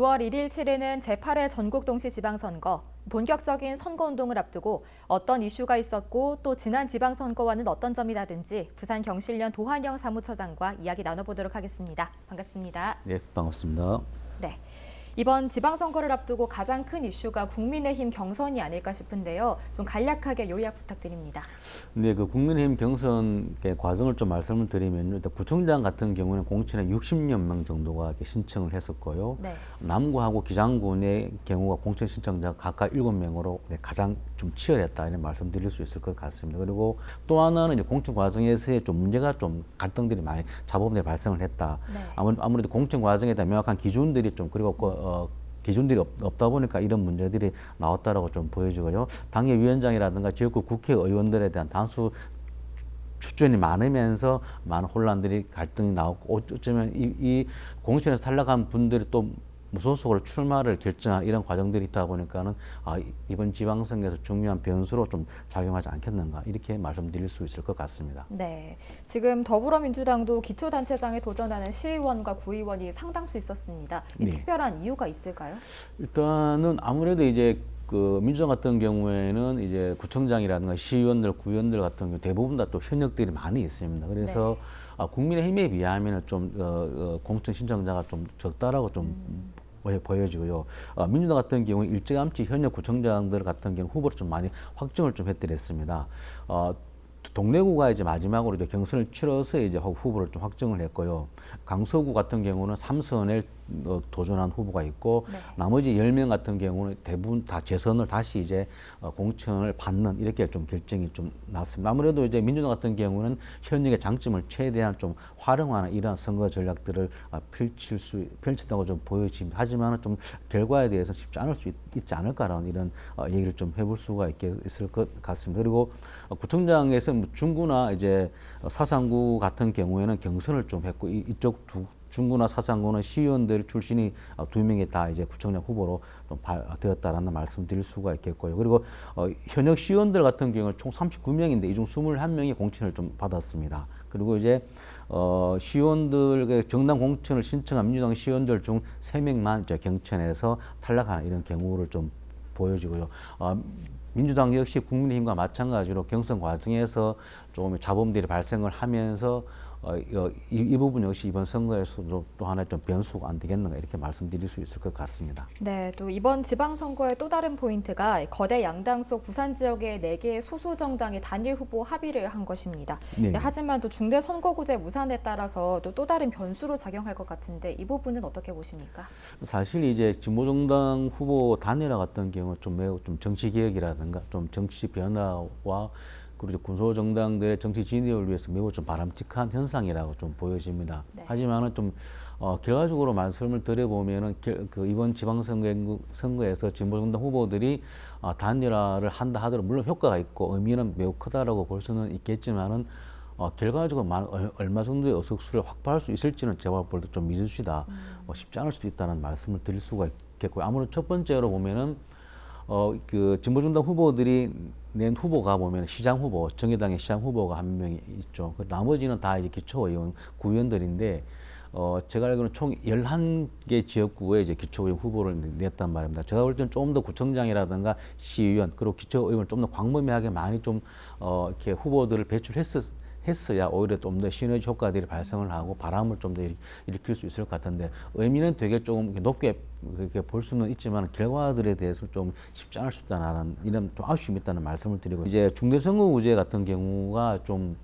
6월 1일 치르는 제8회 전국동시지방선거. 본격적인 선거운동을 앞두고 어떤 이슈가 있었고 또 지난 지방선거와는 어떤 점이 다른지 부산경실련 도한영 사무처장과 이야기 나눠보도록 하겠습니다. 반갑습니다. 네, 반갑습니다. 네. 이번 지방선거를 앞두고 가장 큰 이슈가 국민의힘 경선이 아닐까 싶은데요. 좀 간략하게 요약 부탁드립니다. 네, 그 국민의힘 경선 과정을 좀 말씀을 드리면 일단 구청장 같은 경우는 공천에 60여 명 정도가 이렇게 신청을 했었고요. 네. 남구하고 기장군의 경우가 공천 신청자가 각각 7명으로 가장 좀 치열했다 이런 말씀드릴 수 있을 것 같습니다. 그리고 또 하나는 이제 공천 과정에서의 좀 문제가 좀 갈등들이 많이 자범들이 발생을 했다. 네. 아무래도 공천 과정에 대한 명확한 기준들이 좀 그리고 기준들이 없다 보니까 이런 문제들이 나왔다라고 좀 보여지고요. 당협위원장이라든가 지역구 국회의원들에 대한 단수 추천이 많으면서 많은 혼란들이 갈등이 나왔고 어쩌면 이 공천에서 탈락한 분들이 또 무소속으로 출마를 결정한 이런 과정들이 있다 보니까는 이번 지방선거에서 중요한 변수로 좀 작용하지 않겠는가 이렇게 말씀드릴 수 있을 것 같습니다. 네, 지금 더불어민주당도 기초단체장에 도전하는 시의원과 구의원이 상당수 있었습니다. 이 네. 특별한 이유가 있을까요? 일단은 아무래도 이제 그 민주당 같은 경우에는 이제 구청장이라든가 시의원들, 구의원들 같은 경우 대부분 다 또 현역들이 많이 있습니다. 그래서 국민의힘에 비하면 좀 공천 신청자가 좀 적다라고 좀 보여지고요. 민주당 같은 경우는 일찌감치 현역 구청장들 같은 경우 후보를 좀 많이 확정을 좀 해드렸습니다. 동래구가 이제 마지막으로 이제 경선을 치러서 이제 후보를 좀 확정을 했고요. 강서구 같은 경우는 3선에 도전한 후보가 있고 네. 나머지 10명 같은 경우는 대부분 다 재선을 다시 이제 공천을 받는 이렇게 좀 결정이 좀 났습니다. 아무래도 이제 민주당 같은 경우는 현역의 장점을 최대한 좀 활용하는 이러한 선거 전략들을 펼친다고 좀 보여집니다. 하지만 좀 결과에 대해서 쉽지 않을 수 있지 않을까라는 이런 얘기를 좀 해볼 수가 있을 것 같습니다. 그리고 구청장에서 중구나 이제 사상구 같은 경우에는 경선을 좀 했고 이쪽 중구나 사상구는 시의원들 출신이 2명이 다 이제 구청장 후보로 좀 되었다라는 말씀드릴 수가 있겠고요. 그리고 현역 시의원들 같은 경우는 총 39명인데 이 중 21명이 공천을 좀 받았습니다. 그리고 이제 시의원들 정당 공천을 신청한 민주당 시의원들 중 3명만 이제 경천에서 탈락하는 이런 경우를 좀 보여지고요. 민주당 역시 국민의힘과 마찬가지로 경선 과정에서 조금 잡음들이 발생을 하면서 이 부분 역시 이번 선거에서도 또 하나의 좀 변수가 안 되겠는가 이렇게 말씀드릴 수 있을 것 같습니다. 네, 또 이번 지방선거의 또 다른 포인트가 거대 양당 속 부산 지역의 4개의 소수 정당의 단일 후보 합의를 한 것입니다. 네. 네, 하지만 또 중대 선거구제 무산에 따라서 또 다른 변수로 작용할 것 같은데 이 부분은 어떻게 보십니까? 사실 이제 진보정당 후보 단일화 같은 경우 좀 매우 좀 정치 개혁이라든가 좀 정치 변화와 그리고 군소정당들의 정치 진입을 위해서 매우 좀 바람직한 현상이라고 좀 보여집니다. 네. 하지만은 좀 결과적으로 말씀을 드려보면은 이번 지방선거에서 진보정당 후보들이 단일화를 한다 하더라도 물론 효과가 있고 의미는 매우 크다라고 볼 수는 있겠지만은 결과적으로 얼마 정도의 의석수를 확보할 수 있을지는 제가 볼 때 좀 미지수다. 쉽지 않을 수도 있다는 말씀을 드릴 수가 있겠고요. 아무래도 첫 번째로 보면은 그 진보정당 후보들이 낸 후보가 보면 시장 후보, 정의당의 시장 후보가 한 명이 있죠. 나머지는 다 이제 기초의원, 구의원들인데 제가 알기로는 총 11개 지역구에 이제 기초의원 후보를 냈단 말입니다. 제가 볼 때는 좀 더 구청장이라든가 시의원 그리고 기초의원을 좀 더 광범위하게 많이 좀 이렇게 후보들을 했어야 오히려 좀 더 시너지 효과들이 발생을 하고 바람을 좀 더 일으킬 수 있을 것 같은데 의미는 되게 좀 높게 그렇게 볼 수는 있지만 결과들에 대해서 좀 쉽지 않을 수 있다는 이런 좀 아쉬움이 있다는 말씀을 드리고 이제 중대선거구제 같은 경우가 좀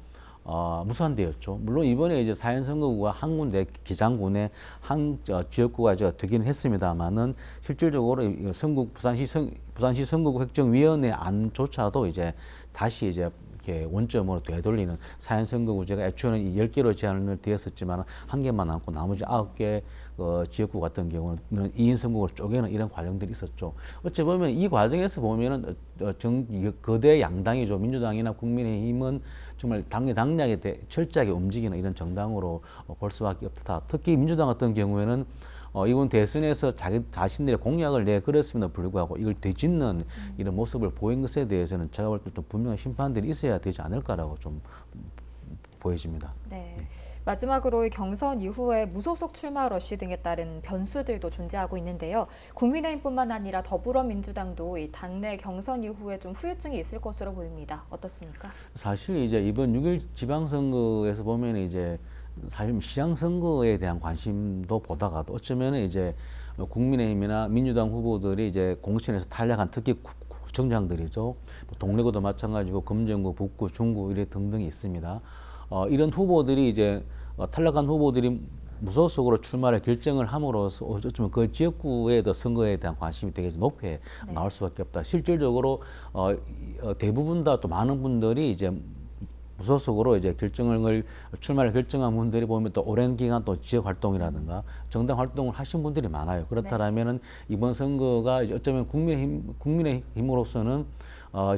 무산되었죠. 물론 이번에 이제 사연선거구가 한 군데 기장군에 한 지역구가 되기는 했습니다만은 실질적으로 부산시 선거구 획정위원회 안조차도 이제 다시 이제 이렇게 원점으로 되돌리는 사연선거구제가 애초에는 10개로 제한을 되었었지만 한 개만 남고 나머지 9개 지역구 같은 경우는 2인 선거구를 쪼개는 이런 과정들이 있었죠. 어찌 보면 이 과정에서 보면은 거대 양당이죠. 민주당이나 국민의힘은 정말 당락에 철저하게 움직이는 이런 정당으로 볼 수밖에 없다. 특히 민주당 같은 경우에는 이번 대선에서 자신들의 공약을 내걸었음에도 불구하고 이걸 되짚는 이런 모습을 보인 것에 대해서는 제가 볼 때 좀 분명한 심판들이 있어야 되지 않을까라고 좀 보여집니다. 네. 마지막으로 이 경선 이후에 무소속 출마 러시 등에 따른 변수들도 존재하고 있는데요. 국민의힘뿐만 아니라 더불어민주당도 이 당내 경선 이후에 좀 후유증이 있을 것으로 보입니다. 어떻습니까? 사실 이제 이번 6일 지방선거에서 보면 이제 사실 시장 선거에 대한 관심도 보다가 또 어쩌면 이제 국민의힘이나 민주당 후보들이 이제 공천에서 탈락한 특히 구청장들이죠. 뭐 동래구도 마찬가지고 금정구, 북구, 중구 이래 등등이 있습니다. 이런 후보들이 이제 탈락한 후보들이 무소속으로 출마를 결정을 함으로써 어쩌면 그 지역구의 선거에 대한 관심이 되게 높게 나올 수밖에 없다. 실질적으로 대부분 다 또 많은 분들이 이제 무소속으로 이제 출마를 결정한 분들이 보면 또 오랜 기간 또 지역 활동이라든가 정당 활동을 하신 분들이 많아요. 그렇다면은 이번 선거가 이제 어쩌면 국민의힘으로서는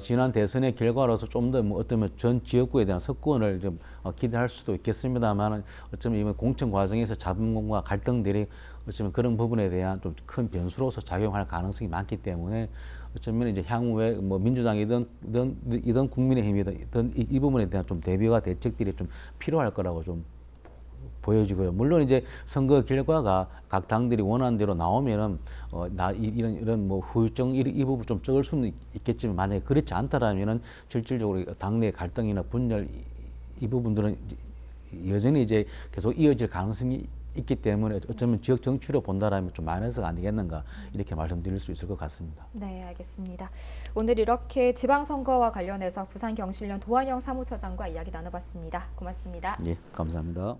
지난 대선의 결과로서 좀 더 뭐 어쩌면 전 지역구에 대한 석권을 좀 기대할 수도 있겠습니다만 어쩌면 이번 공천 과정에서 자본과 갈등들이 어쩌면 그런 부분에 대한 좀 큰 변수로서 작용할 가능성이 많기 때문에 어쩌면 이제 향후에 뭐 민주당이든 국민의힘이든 이 부분에 대한 좀 대비와 대책들이 좀 필요할 거라고 좀 보여지고요. 물론 이제 선거 결과가 각 당들이 원하는 대로 나오면은 이런 뭐 후유증 이 부분 좀 적을 수는 있겠지만 만약에 그렇지 않다라면은 실질적으로 당내 갈등이나 분열 이 부분들은 여전히 이제 계속 이어질 가능성이 있기 때문에 어쩌면 지역 정치로 본다라면 좀 마이너스가 아니겠는가 이렇게 말씀드릴 수 있을 것 같습니다. 네, 알겠습니다. 오늘 이렇게 지방선거와 관련해서 부산경실련 도한영 사무처장과 이야기 나눠봤습니다. 고맙습니다. 예, 감사합니다.